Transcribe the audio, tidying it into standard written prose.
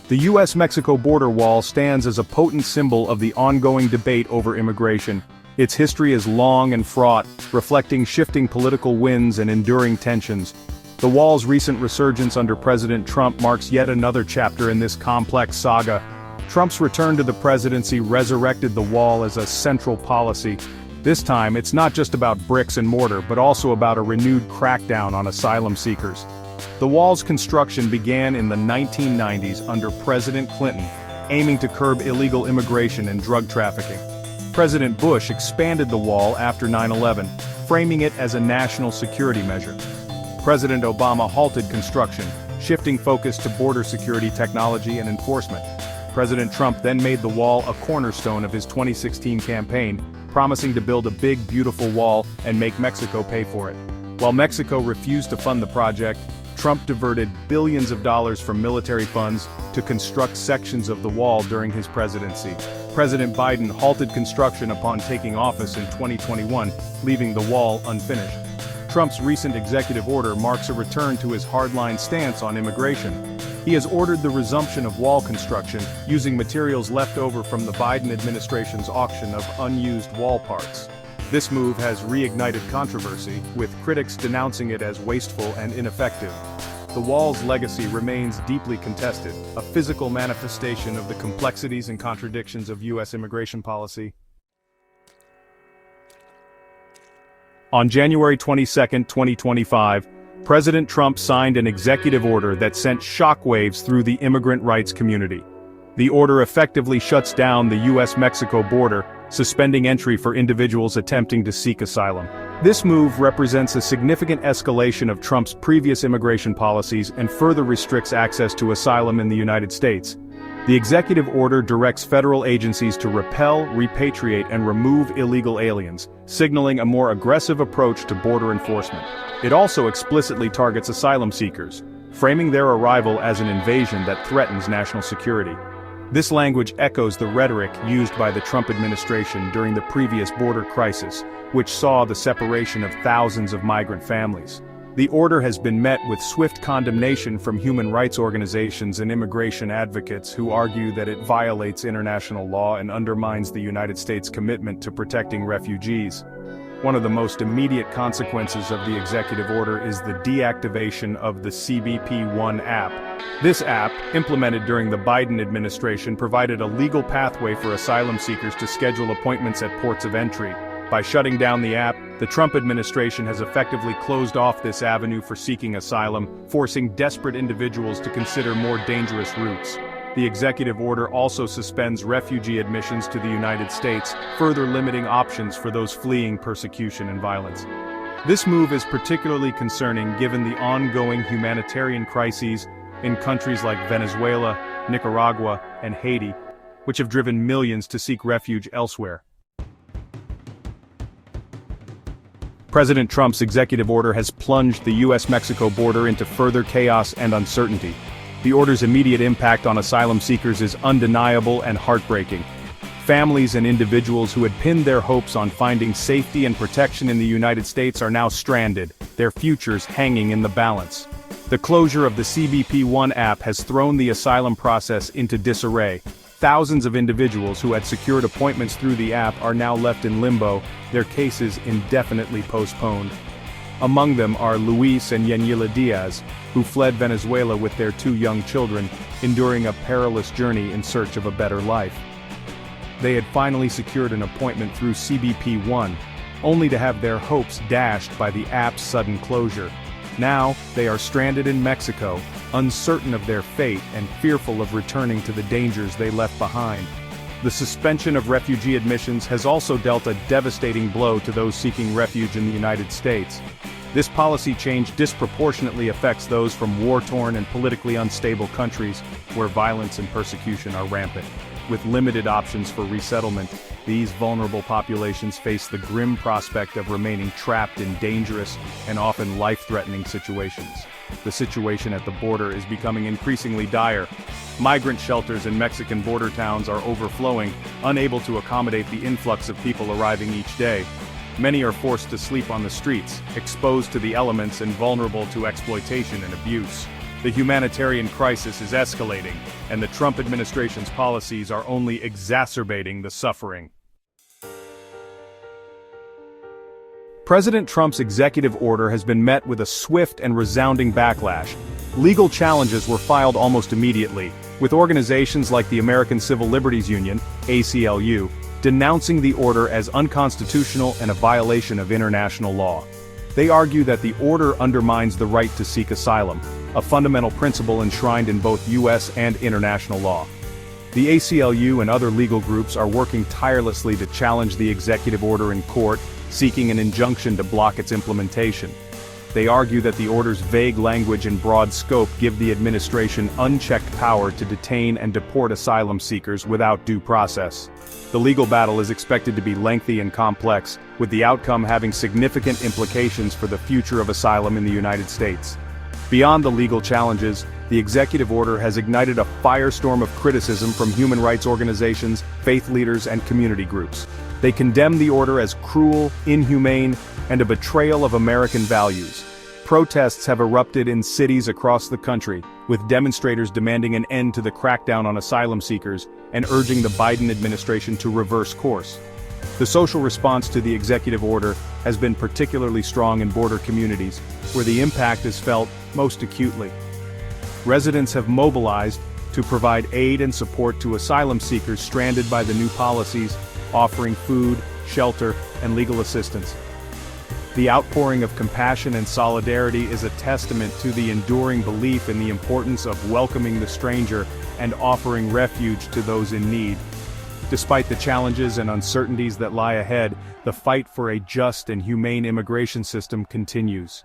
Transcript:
The US-Mexico border wall stands as a potent symbol of the ongoing debate over immigration. Its history is long and fraught, reflecting shifting political winds and enduring tensions. The wall's recent resurgence under President Trump marks yet another chapter in this complex saga. Trump's return to the presidency resurrected the wall as a central policy. This time, it's not just about bricks and mortar, but also about a renewed crackdown on asylum seekers. The wall's construction began in the 1990s under President Clinton, aiming to curb illegal immigration and drug trafficking. President Bush expanded the wall after 9/11, framing it as a national security measure. President Obama halted construction, shifting focus to border security technology and enforcement. President Trump then made the wall a cornerstone of his 2016 campaign, promising to build a big, beautiful wall and make Mexico pay for it. While Mexico refused to fund the project, Trump diverted billions of dollars from military funds to construct sections of the wall during his presidency. President Biden halted construction upon taking office in 2021, leaving the wall unfinished. Trump's recent executive order marks a return to his hardline stance on immigration. He has ordered the resumption of wall construction, using materials left over from the Biden administration's auction of unused wall parts. This move has reignited controversy, with critics denouncing it as wasteful and ineffective. The wall's legacy remains deeply contested, a physical manifestation of the complexities and contradictions of U.S. immigration policy. On January 22, 2025, President Trump signed an executive order that sent shockwaves through the immigrant rights community. The order effectively shuts down the US-Mexico border, suspending entry for individuals attempting to seek asylum. This move represents a significant escalation of Trump's previous immigration policies and further restricts access to asylum in the United States. The executive order directs federal agencies to repel, repatriate, and remove illegal aliens, signaling a more aggressive approach to border enforcement. It also explicitly targets asylum seekers, framing their arrival as an invasion that threatens national security. This language echoes the rhetoric used by the Trump administration during the previous border crisis, which saw the separation of thousands of migrant families. The order has been met with swift condemnation from human rights organizations and immigration advocates who argue that it violates international law and undermines the United States' commitment to protecting refugees. One of the most immediate consequences of the executive order is the deactivation of the CBP One app. This app, implemented during the Biden administration, provided a legal pathway for asylum seekers to schedule appointments at ports of entry. By shutting down the app, the Trump administration has effectively closed off this avenue for seeking asylum, forcing desperate individuals to consider more dangerous routes. The executive order also suspends refugee admissions to the United States, further limiting options for those fleeing persecution and violence. This move is particularly concerning given the ongoing humanitarian crises in countries like Venezuela, Nicaragua, and Haiti, which have driven millions to seek refuge elsewhere. President Trump's executive order has plunged the US-Mexico border into further chaos and uncertainty. The order's immediate impact on asylum seekers is undeniable and heartbreaking. Families and individuals who had pinned their hopes on finding safety and protection in the United States are now stranded, their futures hanging in the balance. The closure of the CBP One app has thrown the asylum process into disarray. Thousands of individuals who had secured appointments through the app are now left in limbo, their cases indefinitely postponed. Among them are Luis and Yanila Diaz, who fled Venezuela with their 2 young children, enduring a perilous journey in search of a better life. They had finally secured an appointment through CBP One, only to have their hopes dashed by the app's sudden closure. Now, they are stranded in Mexico, uncertain of their fate and fearful of returning to the dangers they left behind. The suspension of refugee admissions has also dealt a devastating blow to those seeking refuge in the United States. This policy change disproportionately affects those from war-torn and politically unstable countries where violence and persecution are rampant. With limited options for resettlement, these vulnerable populations face the grim prospect of remaining trapped in dangerous and often life-threatening situations. The situation at the border is becoming increasingly dire. Migrant shelters in Mexican border towns are overflowing, unable to accommodate the influx of people arriving each day. Many are forced to sleep on the streets, exposed to the elements and vulnerable to exploitation and abuse. The humanitarian crisis is escalating, and the Trump administration's policies are only exacerbating the suffering. President Trump's executive order has been met with a swift and resounding backlash. Legal challenges were filed almost immediately, with organizations like the American Civil Liberties Union, ACLU, denouncing the order as unconstitutional and a violation of international law. They argue that the order undermines the right to seek asylum, a fundamental principle enshrined in both U.S. and international law. The ACLU and other legal groups are working tirelessly to challenge the executive order in court, seeking an injunction to block its implementation. They argue that the order's vague language and broad scope give the administration unchecked power to detain and deport asylum seekers without due process. The legal battle is expected to be lengthy and complex, with the outcome having significant implications for the future of asylum in the United States. Beyond the legal challenges, the executive order has ignited a firestorm of criticism from human rights organizations, faith leaders, and community groups. They condemn the order as cruel, inhumane, and a betrayal of American values. Protests have erupted in cities across the country, with demonstrators demanding an end to the crackdown on asylum seekers and urging the Biden administration to reverse course. The social response to the executive order has been particularly strong in border communities, where the impact is felt most acutely. Residents have mobilized to provide aid and support to asylum seekers stranded by the new policies, offering food, shelter, and legal assistance. The outpouring of compassion and solidarity is a testament to the enduring belief in the importance of welcoming the stranger and offering refuge to those in need. Despite the challenges and uncertainties that lie ahead, the fight for a just and humane immigration system continues.